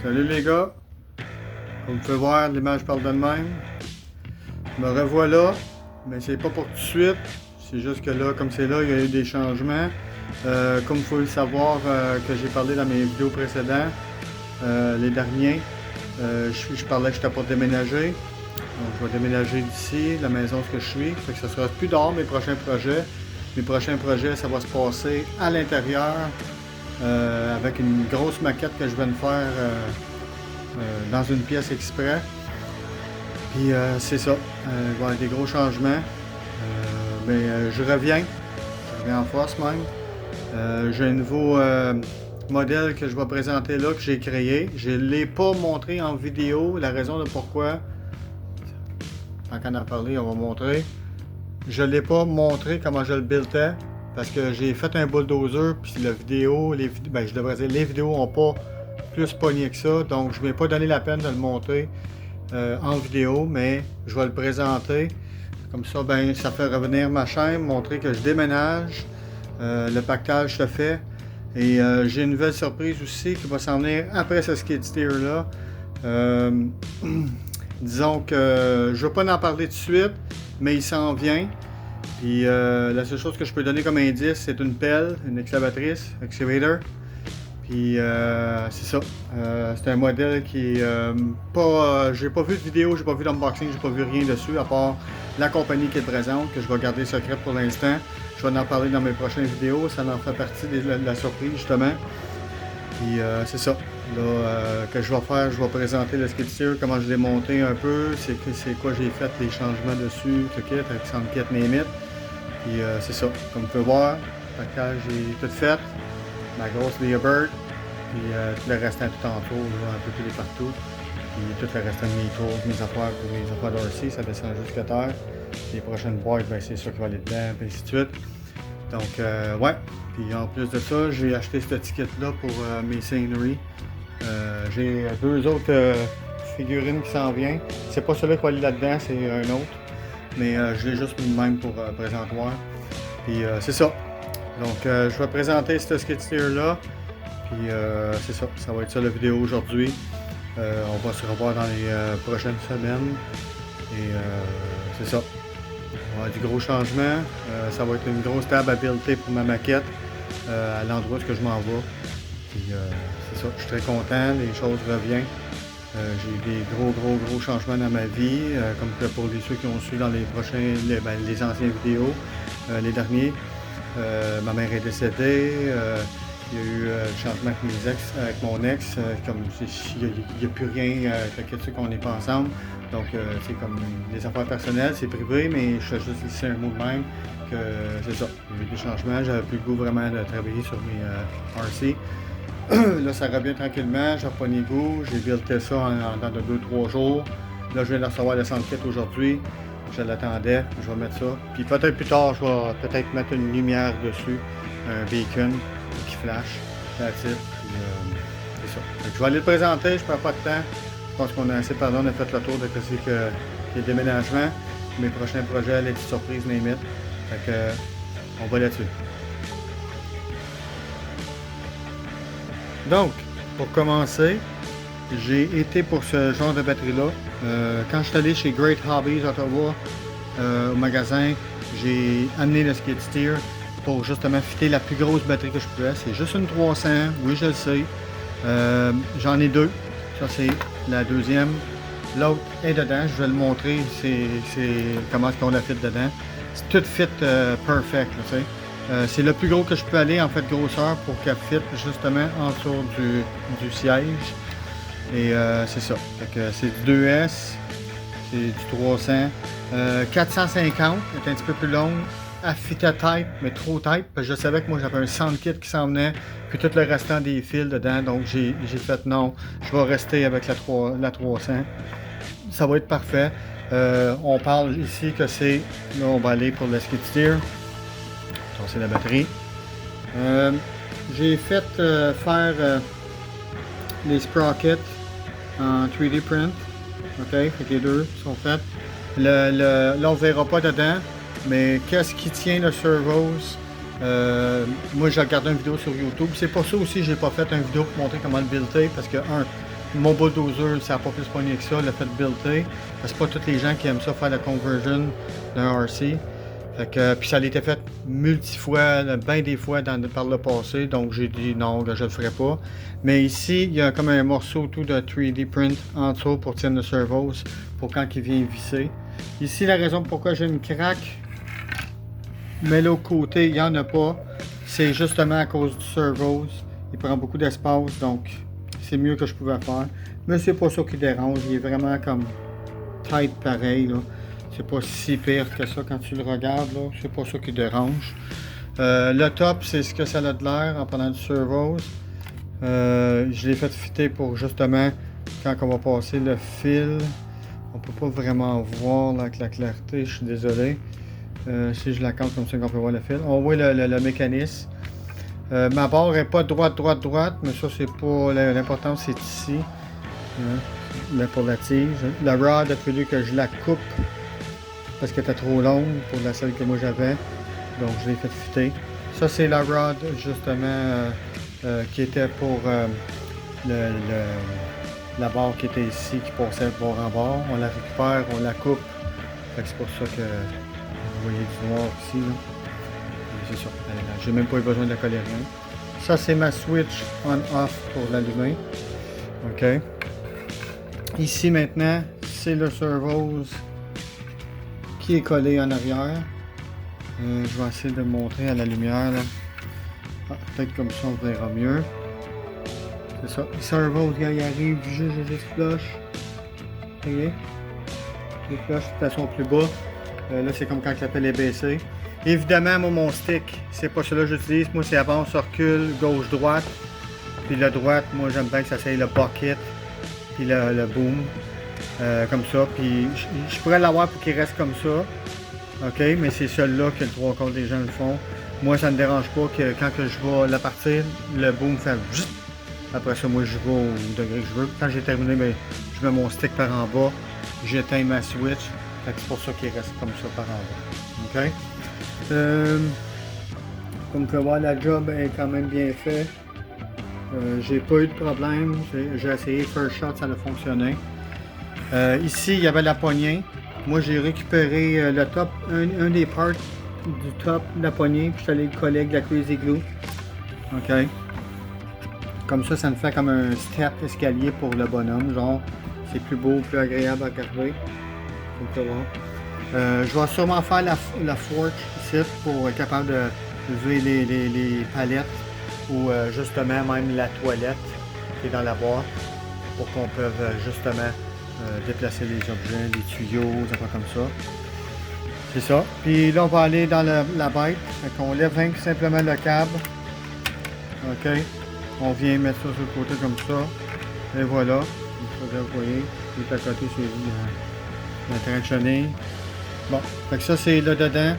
Salut les gars, comme vous pouvez voir, l'image parle de même. Me revoilà, mais c'est pas pour tout de suite. C'est juste que là, comme c'est là, il y a eu des changements. Comme il faut le savoir, que j'ai parlé dans mes vidéos précédentes, les derniers, je parlais que j'étais pour déménager. Donc je vais déménager d'ici, la maison où je suis. Fait que ça sera plus dehors mes prochains projets. Mes prochains projets, ça va se passer à l'intérieur. Avec une grosse maquette que je viens de faire dans une pièce exprès. Puis c'est ça, il va y avoir des gros changements. Mais je reviens en force même. J'ai un nouveau modèle que je vais présenter là, que j'ai créé. Je ne l'ai pas montré en vidéo, la raison de pourquoi, tant qu'on en a parlé, on va montrer. Je ne l'ai pas montré comment je le buildais. Parce que j'ai fait un bulldozer, puis la vidéo, je devrais dire, les vidéos n'ont pas plus pogné que ça, donc je ne vais pas donner la peine de le monter en vidéo, mais je vais le présenter. Comme ça, ça fait revenir ma chaîne, montrer que je déménage, le pactage se fait. Et j'ai une nouvelle surprise aussi qui va s'en venir après ce skid steer-là. Disons que je ne vais pas en parler tout de suite, mais il s'en vient. Puis la seule chose que je peux donner comme indice, c'est une pelle, une excavatrice, excavator. Puis c'est ça. C'est un modèle qui j'ai pas vu de vidéo, j'ai pas vu d'unboxing, j'ai pas vu rien dessus, à part la compagnie qui est présente, que je vais garder secrète pour l'instant. Je vais en parler dans mes prochaines vidéos, ça en fait partie de la surprise justement. Puis c'est ça. Là, que je vais faire, je vais présenter le skid steer, comment je l'ai monté un peu, c'est quoi j'ai fait, les changements dessus, tout kit, avec 100 pieds de mes mythes. Puis c'est ça, comme vous pouvez voir, le package est tout fait, ma grosse Leobird, puis tout le restant tout en tour, un peu tous les partout. Puis tout le restant de mes tours, mes affaires pour les affaires d'Orsi, ça descend jusqu'à terre. Les prochaines boîtes, c'est sûr qu'il va aller dedans, et ainsi de suite. Donc ouais, puis en plus de ça, j'ai acheté ce ticket-là pour mes sceneries. J'ai deux autres figurines qui s'en viennent. C'est pas celui qui va aller là-dedans, c'est un autre. Mais je l'ai juste mis de même pour présentoir. Puis c'est ça. Donc je vais présenter ce skid steer-là. Puis c'est ça. Ça va être ça la vidéo aujourd'hui. On va se revoir dans les prochaines semaines. Et c'est ça. On va avoir du gros changement. Ça va être une grosse table à builder pour ma maquette. À l'endroit où je m'en vais. Puis c'est ça. Je suis très content. Les choses reviennent. J'ai des gros changements dans ma vie, comme que pour ceux qui ont suivi dans les anciennes vidéos, les derniers. Ma mère est décédée, il y a eu changement avec mon ex, comme il n'y a plus rien, que ceux qu'on n'est pas ensemble. Donc c'est comme des affaires personnelles, c'est privé, mais je fais juste laisser un mot de même que c'est ça. Il y a eu des changements, j'avais plus le goût vraiment de travailler sur mes RC. Là, ça revient tranquillement, j'ai repris le goût, j'ai buildé ça en temps de 2-3 jours. Là, je viens de recevoir le centre kit aujourd'hui, je l'attendais, je vais mettre ça. Puis peut-être plus tard, je vais peut-être mettre une lumière dessus, un beacon qui flash, that's it. Puis c'est ça. Donc, je vais aller le présenter, je perds pas de temps. Je pense qu'on a assez parlé, on a fait le tour de ce qui est le déménagement. Mes prochains projets, les petites surprises, mes mythes. Fait que, on va là-dessus. Donc, pour commencer, j'ai été pour ce genre de batterie-là. Quand je suis allé chez Great Hobbies Ottawa, au magasin, j'ai amené le skid steer pour justement fitter la plus grosse batterie que je pouvais. C'est juste une 300, oui je le sais. J'en ai deux. Ça c'est la deuxième. L'autre est dedans, je vais le montrer, c'est comment est-ce qu'on la fit dedans. C'est tout fit perfect, tu sais. C'est le plus gros que je peux aller en fait grosseur pour qu'elle fit justement en dessous du siège. Et c'est ça. Fait que c'est du 2S, c'est du 300. 450 est un petit peu plus longue. Elle fitait tight, mais trop tight. Parce que je savais que moi j'avais un sound kit qui s'en venait. Puis tout le restant des fils dedans. Donc j'ai fait non, je vais rester avec la 300. Ça va être parfait. On parle ici que c'est. Là on va aller pour le skid steer. C'est la batterie. J'ai fait faire les sprockets en 3D print. Ok, fait que les deux sont faits. Là on ne verra pas dedans, mais qu'est-ce qui tient le servos? Moi j'ai regardé une vidéo sur YouTube. C'est pour ça aussi que j'ai pas fait une vidéo pour montrer comment le builder parce que mon bulldozer, ça n'a pas plus pogné que ça, le fait de builder. Parce que c'est pas tous les gens qui aiment ça faire la conversion d'un RC. Fait que, puis ça a été fait multifois, bien des fois par le passé, donc j'ai dit non, que je le ferai pas. Mais ici, il y a comme un morceau tout de 3D print en dessous pour tirer le servos, pour quand il vient visser. Ici, la raison pourquoi j'ai une craque, mais l'autre côté, il n'y en a pas, c'est justement à cause du servos. Il prend beaucoup d'espace, donc c'est mieux que je pouvais faire. Mais c'est pas ça qui dérange, il est vraiment comme tight pareil, là. C'est pas si pire que ça quand tu le regardes, là. C'est pas ça qui dérange. Le top, c'est ce que ça a de l'air en prenant du servos. Je l'ai fait fitter pour justement quand on va passer le fil. On peut pas vraiment voir là, avec la clarté, je suis désolé. Si je la compte comme ça qu'on peut voir le fil. On voit le mécanisme. Ma barre n'est pas droite, mais ça c'est pas l'important, c'est ici. Là, pour la tige. La rod a fallu que je la coupe parce qu'elle était trop longue pour la celle que moi j'avais. Donc je l'ai fait fitter. Ça c'est la rod justement qui était pour la barre qui était ici, qui passait de bord en bord. On la récupère, on la coupe. C'est pour ça que vous voyez du noir ici. C'est ça. J'ai même pas eu besoin de coller rien. Ça c'est ma switch on-off pour l'allumer. OK. Ici maintenant, c'est le servos qui est collé en arrière. Je vais essayer de le montrer à la lumière. Ah, peut-être comme ça on verra mieux. C'est ça. Le servos, quand il arrive, juste flush. Vous voyez? Il flush de façon plus bas. Là, c'est comme quand la pelle est baissée. Évidemment, moi, mon stick, c'est pas celui-là que j'utilise. Moi, c'est avance, recule, gauche-droite. Puis la droite, moi, j'aime bien que ça soit le bucket. Puis le boom. Comme ça. Puis je pourrais l'avoir pour qu'il reste comme ça. OK, mais c'est celui-là que le 3/4 des gens le font. Moi, ça ne me dérange pas que quand que je vais la partir, le boom fait juste. Après ça, moi, je vais au degré que je veux. Quand j'ai terminé, bien, je mets mon stick par en bas. J'éteins ma switch. C'est pour ça qu'il reste comme ça par en bas. OK? Comme vous pouvez voir, la job est quand même bien faite. J'ai pas eu de problème. J'ai essayé first shot, ça a fonctionné. Ici, il y avait la poignée. Moi, j'ai récupéré le top, un des parts du top de la poignée, puis je suis allé le coller avec de la Crazy Glue. OK? Comme ça me fait comme un step escalier pour le bonhomme. Genre, c'est plus beau, plus agréable à regarder. Vous pouvez voir. Je vais sûrement faire la fork ici pour être capable de lever les palettes ou justement même la toilette qui est dans la boîte pour qu'on puisse justement déplacer les objets, les tuyaux, des affaires comme ça. C'est ça. Puis là, on va aller dans la bête. On lève simplement le câble. OK. On vient mettre ça sur le côté comme ça. Et voilà. Vous voyez, il est à côté sur la traîne. Bon, fait que ça c'est là dedans.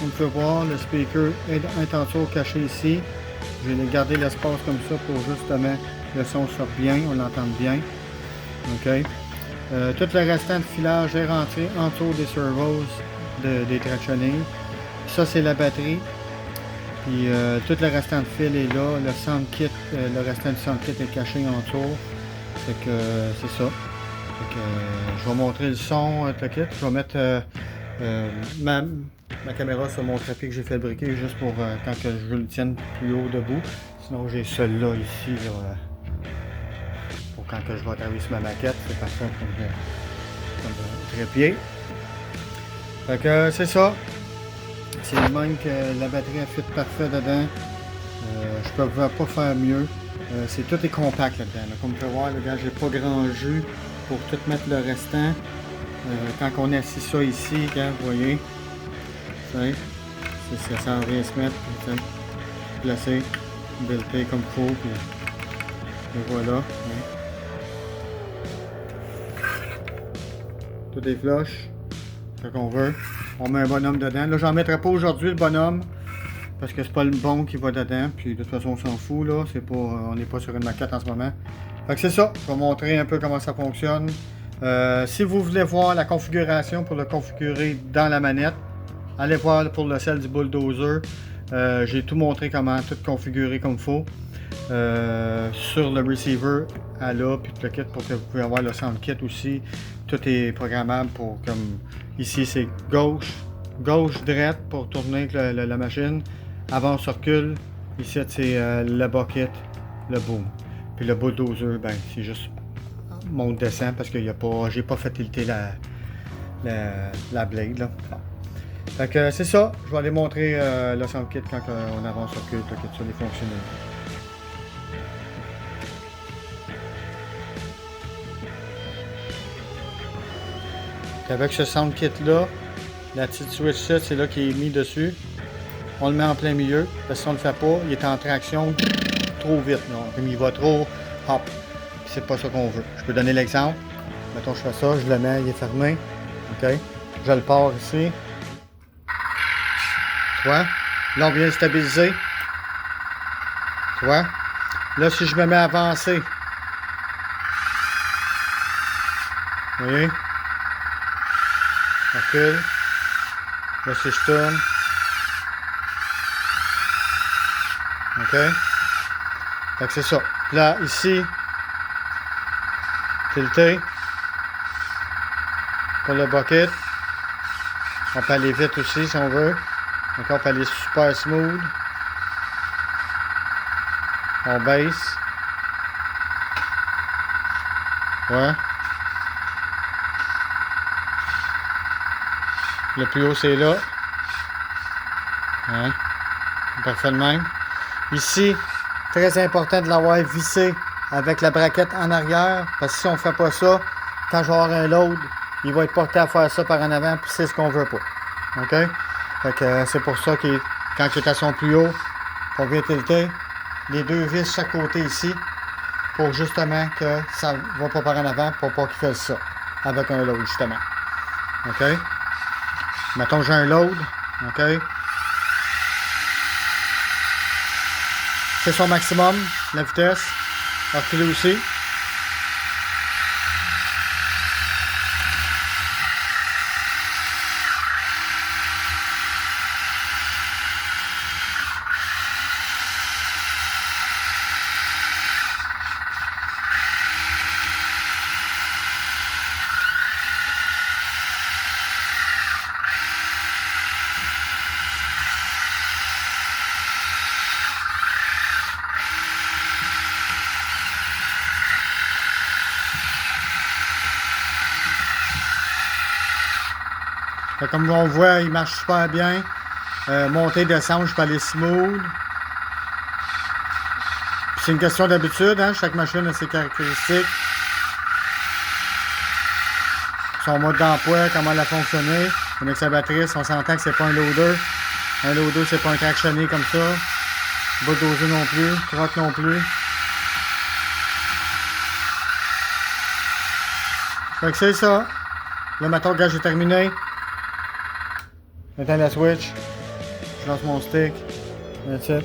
On peut voir le speaker est en dessous caché ici. Je vais garder l'espace comme ça pour justement le son sorte bien, on l'entend bien. OK. Tout le restant de filage est rentré en dessous des servos des tractioning. Ça c'est la batterie. Puis tout le restant de fil est là. Le sound kit, le restant du sound kit est caché en dessous. Fait que c'est ça. Fait que, je vais montrer le son, le kit. Je vais mettre ma caméra sur mon trépied que j'ai fabriqué juste pour quand que je le tienne plus haut debout. Sinon j'ai celui-là ici là, pour quand que je vais travailler sur ma maquette. C'est parfait comme trépied. Fait que c'est ça. C'est le même que la batterie a fit parfait dedans. Je ne peux pas faire mieux. Tout est compact là-dedans. Là. Comme vous pouvez voir, là, j'ai pas grand jus pour tout mettre le restant. Quand on assis ça ici, quand vous voyez, ça en vient se mettre, puis placer, belter comme il faut, puis et voilà. Tout est flush. C'est qu'on veut. On met un bonhomme dedans. Là, j'en mettrai pas aujourd'hui le bonhomme. Parce que c'est pas le bon qui va dedans. Puis de toute façon, on s'en fout là. C'est pas, on n'est pas sur une maquette en ce moment. Fait que c'est ça. Je vais montrer un peu comment ça fonctionne. Si vous voulez voir la configuration pour le configurer dans la manette, allez voir pour celle du bulldozer. J'ai tout montré comment tout configurer comme il faut. sur le receiver à là, puis le kit pour que vous pouvez avoir le sound kit aussi. Tout est programmable pour comme ici c'est gauche, droite pour tourner avec la machine. Avance, recule. Ici c'est le bucket, le boom. Puis le bulldozer, ben c'est juste monte descend parce que j'ai pas fait tilter la blade là. Bon. Fait que c'est ça, je vais aller montrer le sound kit quand on avance, recule, le kit sur les fonctionnels. Avec ce sound kit là, la petite switch set, c'est là qui est mis dessus. On le met en plein milieu, parce que si on le fait pas, il est en traction trop vite. Comme il va trop hop. C'est pas ça qu'on veut. Je peux donner l'exemple. Mettons je fais ça, je le mets, il est fermé. OK. Je le pars ici. Tu vois? Là on vient le stabiliser. Tu vois? Là si je me mets à avancer. Vous voyez? Recule. Là si je tourne. OK? Fait que c'est ça. Là, ici, tilté. Pour le bucket. On peut aller vite aussi si on veut. Donc on peut aller super smooth. On baisse. Ouais. Le plus haut c'est là. Hein? Parfait de même. Ici, très important de l'avoir vissé avec la braquette en arrière, parce que si on ne fait pas ça, quand je vais avoir un load, il va être porté à faire ça par en avant, puis c'est ce qu'on veut pas. OK? Fait que c'est pour ça que quand il est à son plus haut, on vient tilter les deux vis chaque côté ici, pour justement que ça ne va pas par en avant, pour pas qu'il fasse ça, avec un load justement. OK? Mettons que j'ai un load, OK? C'est son maximum, la vitesse. Reculer aussi. Comme on voit, il marche super bien. Monter, descendre, je peux aller smooth. C'est une question d'habitude, hein? Chaque machine a ses caractéristiques. Son mode d'emploi, comment elle a fonctionné. Une excavatrice, on s'entend que c'est pas un loader. Un loader, c'est pas un tractionné comme ça. Bulldozer non plus, trotte non plus. Fait que c'est ça. Là, maintenant, gage est terminé. J'éteins la switch. Je lance mon stick. That's it.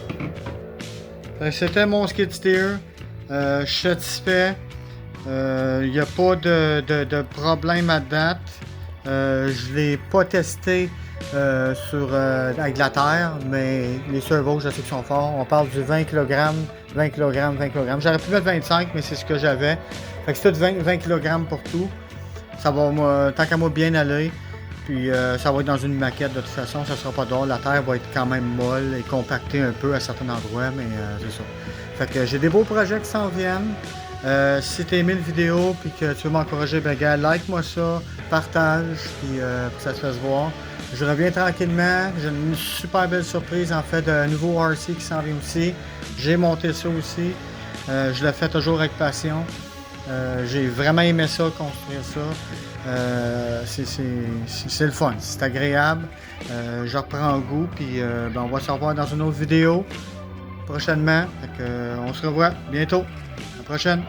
C'était mon skid steer. Je suis satisfait. Il n'y a pas de problème à date. Je ne l'ai pas testé avec de la terre, mais les servos, je sais qu'ils sont forts. On parle du 20 kg, 20 kg, 20 kg. J'aurais pu mettre 25, mais c'est ce que j'avais. Fait que c'est tout 20 kg pour tout. Ça va, tant qu'à moi, bien aller. Puis ça va être dans une maquette de toute façon, ça sera pas drôle. La terre va être quand même molle et compactée un peu à certains endroits, mais c'est ça. Fait que j'ai des beaux projets qui s'en viennent. Si tu as aimé la vidéo et que tu veux m'encourager, ben gars, like-moi ça, partage, puis que ça se fasse voir. Je reviens tranquillement. J'ai une super belle surprise en fait d'un nouveau RC qui s'en vient aussi. J'ai monté ça aussi. Je le fais toujours avec passion. J'ai vraiment aimé ça, construire ça. C'est le fun, c'est agréable. Je reprends goût, puis ben on va se revoir dans une autre vidéo prochainement. Fait que, on se revoit bientôt. À la prochaine.